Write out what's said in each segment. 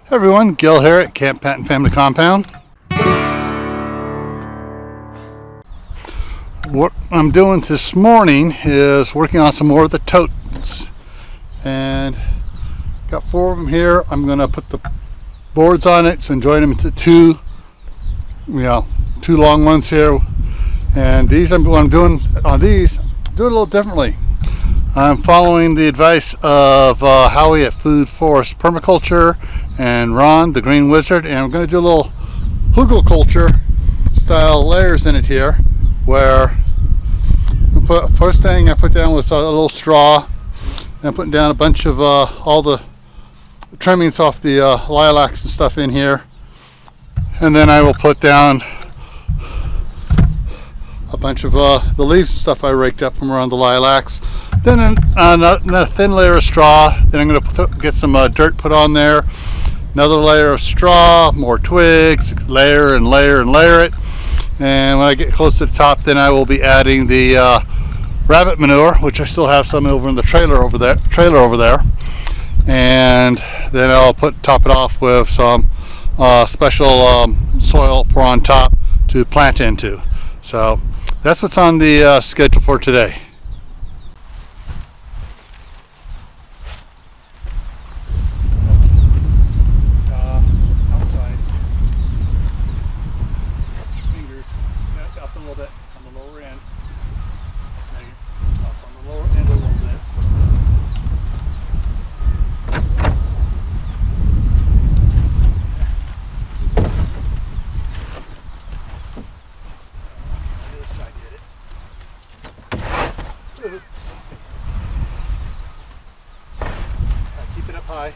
Hey everyone, Gil here at Camppatton Family Compound. What I'm doing this morning is working on some more of the totes, and got 4 of them here. I'm going to put the boards on it and join them into two long ones here. And these, what I'm doing on these, do it a little differently. I'm following the advice of Howie at Food Forest Permaculture and Ron, the Green Wizard, and I'm going to do a little Hügelkultur style layers in it here, where first thing I put down was a little straw, and I'm putting down a bunch of all the trimmings off the lilacs and stuff in here, and then I will put down a bunch of the leaves and stuff I raked up from around the lilacs. Then a thin layer of straw. Then I'm going to get some dirt put on there. Another layer of straw, more twigs, layer and layer and layer it. And when I get close to the top, then I will be adding the rabbit manure, which I still have some over in the trailer over there. And then I'll top it off with some special soil for on top to plant into. So that's what's on the schedule for today. Outside. Fingers up a little bit on the lower end. Up on the lower end a little bit. Keep it up high.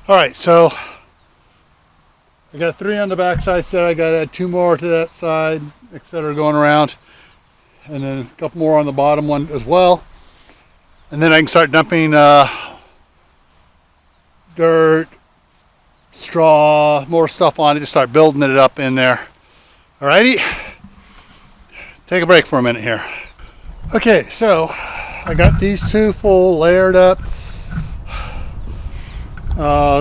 Alright, so I got 3 on the back side, so I got to add 2 more to that side, etc., going around, and then a couple more on the bottom one as well. And then I can start dumping dirt, straw, more stuff on it, just start building it up in there. Alrighty, take a break for a minute here. Okay, so I got these 2 full layered up.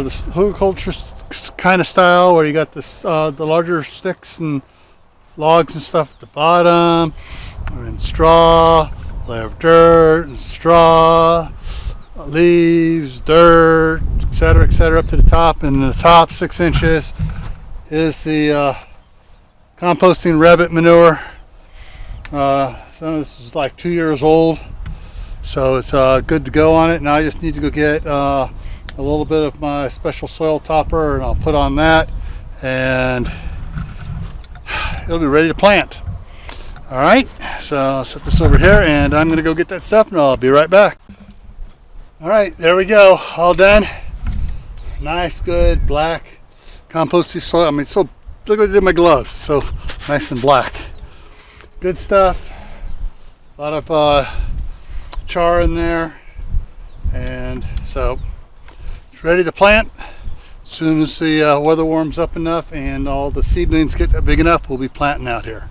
This Hügelkultur kind of style, where you got this the larger sticks and logs and stuff at the bottom, and then straw, layer of dirt and straw, leaves, dirt, etc., up to the top. And the top 6 inches is the composting rabbit manure. Some of this is like 2 years old, so it's good to go on it. Now I just need to go get a little bit of my special soil topper, and I'll put on that, and it'll be ready to plant. All right, so I'll set this over here, and I'm going to go get that stuff, and I'll be right back. All right, there we go, all done. nice, good, black, composty soil. I mean, so look what I did with my gloves. So nice and black. Good stuff. A lot of char in there. And so it's ready to plant. As soon as the weather warms up enough and all the seedlings get big enough, we'll be planting out here.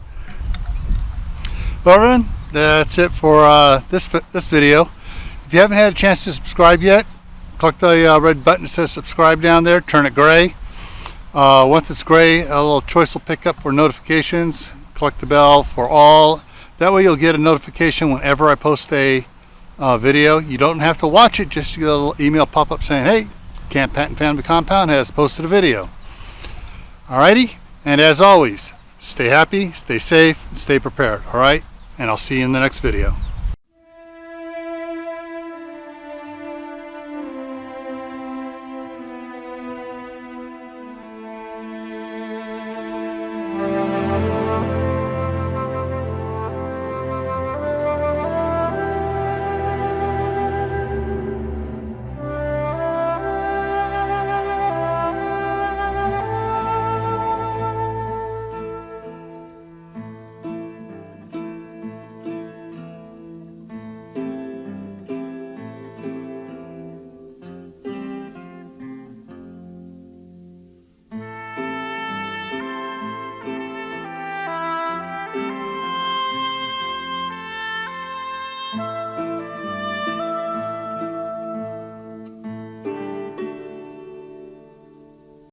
Well, everyone, that's it for this video. If you haven't had a chance to subscribe yet, click the red button that says subscribe down there. Turn it gray. Once it's gray, a little choice will pick up for notifications. Click the bell for all. That way you'll get a notification whenever I post a video. You don't have to watch it, just get a little email pop up saying, hey, Camppatton Family Compound has posted a video. Alrighty, and as always, stay happy, stay safe, and stay prepared. Alright, and I'll see you in the next video.